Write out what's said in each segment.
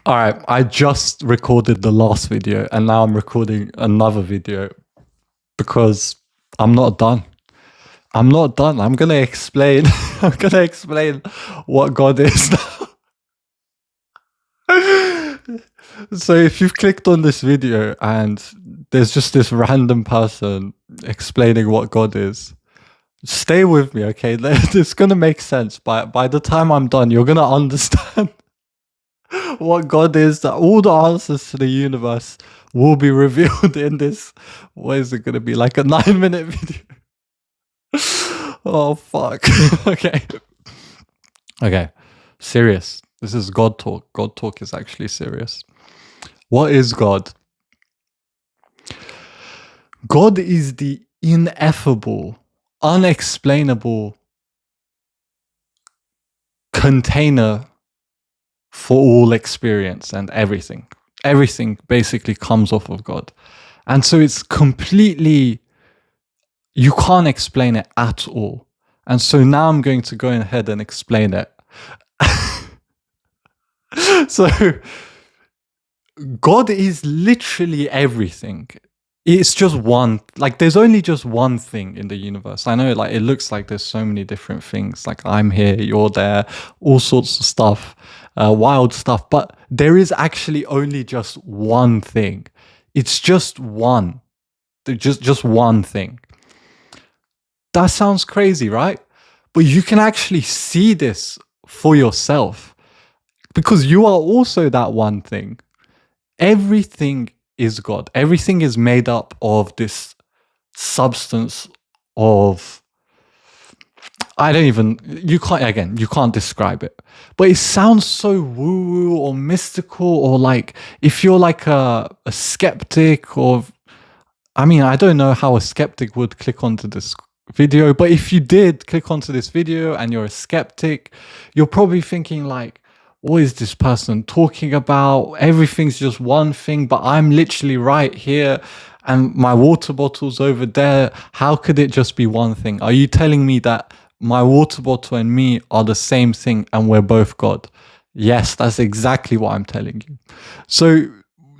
All right, I just recorded the last video and now I'm recording another video because I'm not done. I'm not done. I'm going to explain. I'm going to explain what God is now. So if you've clicked on this video and there's just this random person explaining what God is, stay with me, okay? It's going to make sense. By the time I'm done, you're going to understand what God is, that all the answers to the universe will be revealed in this. What is it going to be? Like a 9-minute video? Oh, fuck. Okay. Okay. Serious. This is God talk. God talk is actually serious. What is God? God is the ineffable, unexplainable container for all experience and everything. Everything basically comes off of God. And so it's completely, you can't explain it at all. And so now I'm going to go ahead and explain it. So God is literally everything. It's just one, like there's only just one thing in the universe. I know, like, it looks like there's so many different things, like I'm here, you're there, all sorts of stuff, wild stuff, but there is actually only just one thing. It's just one. Just one thing. That sounds crazy, right? But you can actually see this for yourself because you are also that one thing. Everything is God. Everything is made up of this substance of, you can't describe it. But it sounds so woo-woo or mystical, or like if you're like a skeptic, or I don't know how a skeptic would click onto this video, but if you did click onto this video and you're a skeptic, you're probably thinking like, what is this person talking about? Everything's just one thing, but I'm literally right here and my water bottle's over there. How could it just be one thing? Are you telling me that my water bottle and me are the same thing and we're both God? Yes, that's exactly what I'm telling you. So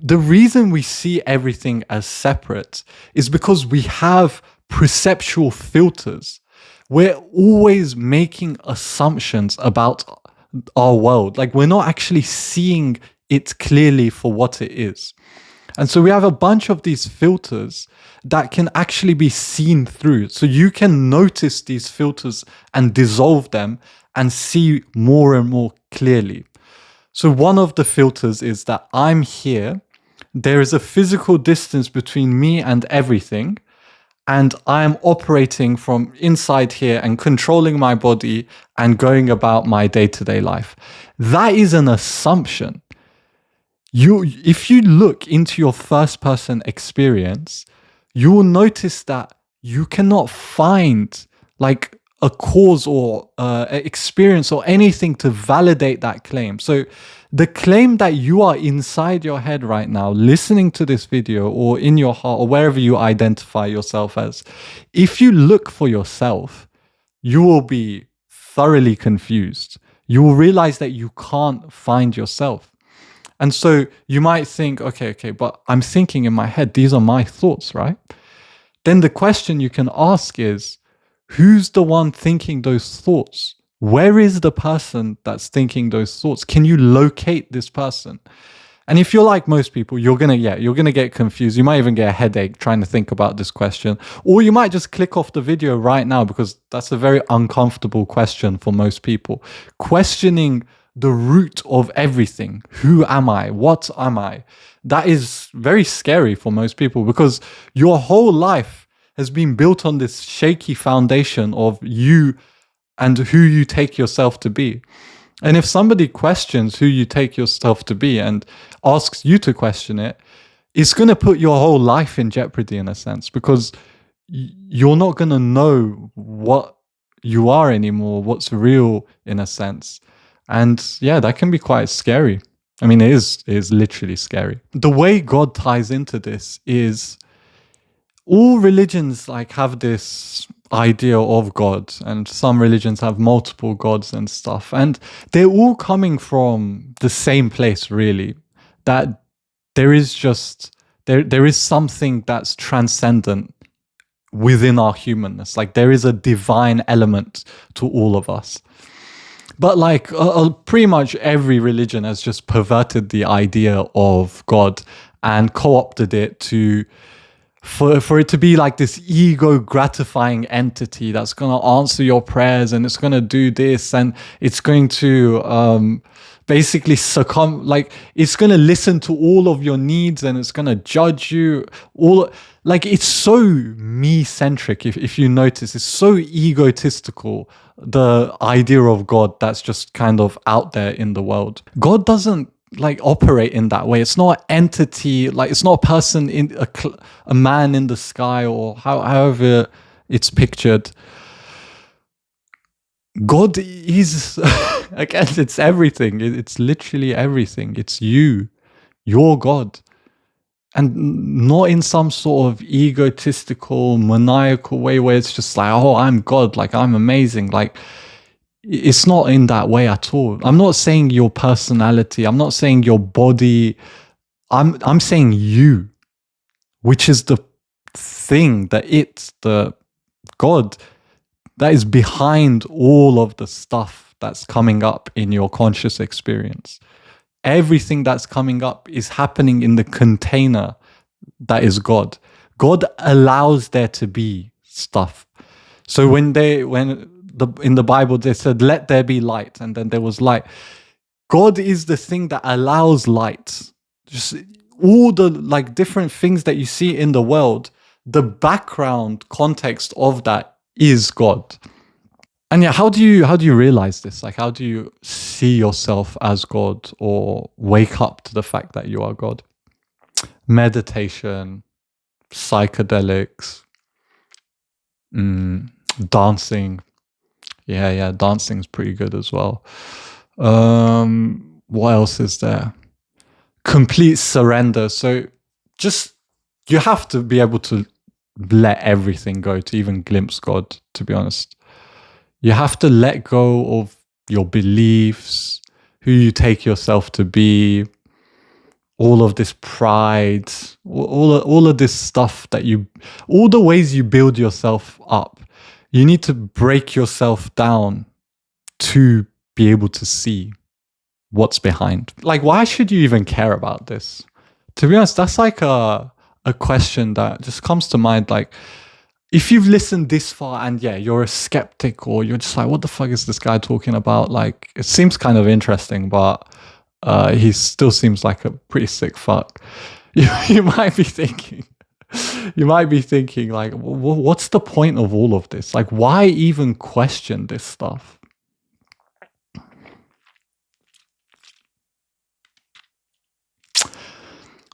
the reason we see everything as separate is because we have perceptual filters. We're always making assumptions about our world. Like, we're not actually seeing it clearly for what it is. And so we have a bunch of these filters that can actually be seen through. So you can notice these filters and dissolve them and see more and more clearly. So one of the filters is that I'm here. There is a physical distance between me and everything. And I am operating from inside here and controlling my body and going about my day-to-day life. That is an assumption. If you look into your first-person experience, you will notice that you cannot find like a cause or experience or anything to validate that claim. So the claim that you are inside your head right now, listening to this video, or in your heart, or wherever you identify yourself as, if you look for yourself, you will be thoroughly confused. You will realize that you can't find yourself. And so you might think, okay, but I'm thinking in my head, these are my thoughts, right? Then the question you can ask is, who's the one thinking those thoughts? Where is the person that's thinking those thoughts? Can you locate this person? And if you're like most people, you're gonna get confused. You might even get a headache trying to think about this question. Or you might just click off the video right now because that's a very uncomfortable question for most people. Questioning the root of everything. Who am I? What am I? That is very scary for most people because your whole life has been built on this shaky foundation of you and who you take yourself to be. And if somebody questions who you take yourself to be and asks you to question it, it's going to put your whole life in jeopardy in a sense, because you're not going to know what you are anymore, what's real in a sense. And yeah, that can be quite scary. I mean, it is literally scary. The way God ties into this is all religions like have this idea of God, and some religions have multiple gods and stuff, and they're all coming from the same place, really. That there is just there is something that's transcendent within our humanness. Like there is a divine element to all of us. But like pretty much every religion has just perverted the idea of God and co-opted it to for it to be like this ego gratifying entity that's going to answer your prayers, and it's going to do this, and it's going to basically succumb, like it's going to listen to all of your needs, and it's going to judge you all. Like it's so me centric. If you notice, it's so egotistical, the idea of God that's just kind of out there in the world. God doesn't like operate in that way. It's not an entity, like it's not a person in a man in the sky, or however it's pictured. God is again, it's everything. It's literally everything. It's your God. And not in some sort of egotistical, maniacal way where it's just like, oh, I'm God, like I'm amazing. Like it's not in that way at all. I'm not saying your personality, I'm not saying your body, I'm saying you, which is the thing, the God that is behind all of the stuff that's coming up in your conscious experience. Everything that's coming up is happening in the container that is God. God allows there to be stuff. So when in the Bible they said, "Let there be light," and then there was light. God is the thing that allows light. Just all the like different things that you see in the world, the background context of that is God. And yeah, how do you realize this? Like, how do you see yourself as God, or wake up to the fact that you are God? Meditation, psychedelics, dancing. Yeah, dancing's pretty good as well. What else is there? Complete surrender. So just you have to be able to let everything go to even glimpse God, to be honest. You have to let go of your beliefs, who you take yourself to be, all of this pride, all of this stuff all the ways you build yourself up. You need to break yourself down to be able to see what's behind. Like, why should you even care about this? To be honest, that's like a question that just comes to mind. Like, if you've listened this far and yeah, you're a skeptic, or you're just like, what the fuck is this guy talking about? Like, it seems kind of interesting, but he still seems like a pretty sick fuck. You might be thinking, like, what's the point of all of this? Like, why even question this stuff?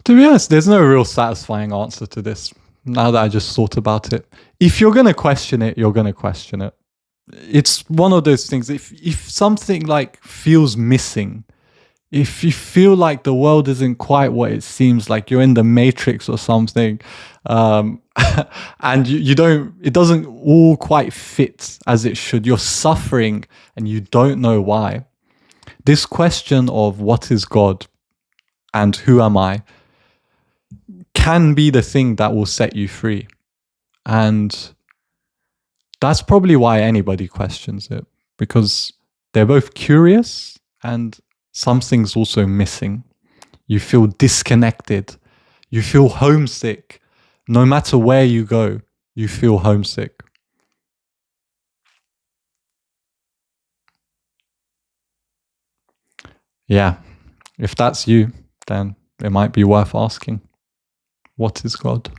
To be honest, there's no real satisfying answer to this. Now that I just thought about it, if you're gonna question it, you're gonna question it. It's one of those things. If something like feels missing, if you feel like the world isn't quite what it seems, like you're in the Matrix or something, and you don't, it doesn't all quite fit as it should. You're suffering and you don't know why. This question of what is God and who am I can be the thing that will set you free. And that's probably why anybody questions it, because they're both curious and something's also missing. You feel disconnected. You feel homesick. No matter where you go, you feel homesick. Yeah, if that's you, then it might be worth asking, what is God?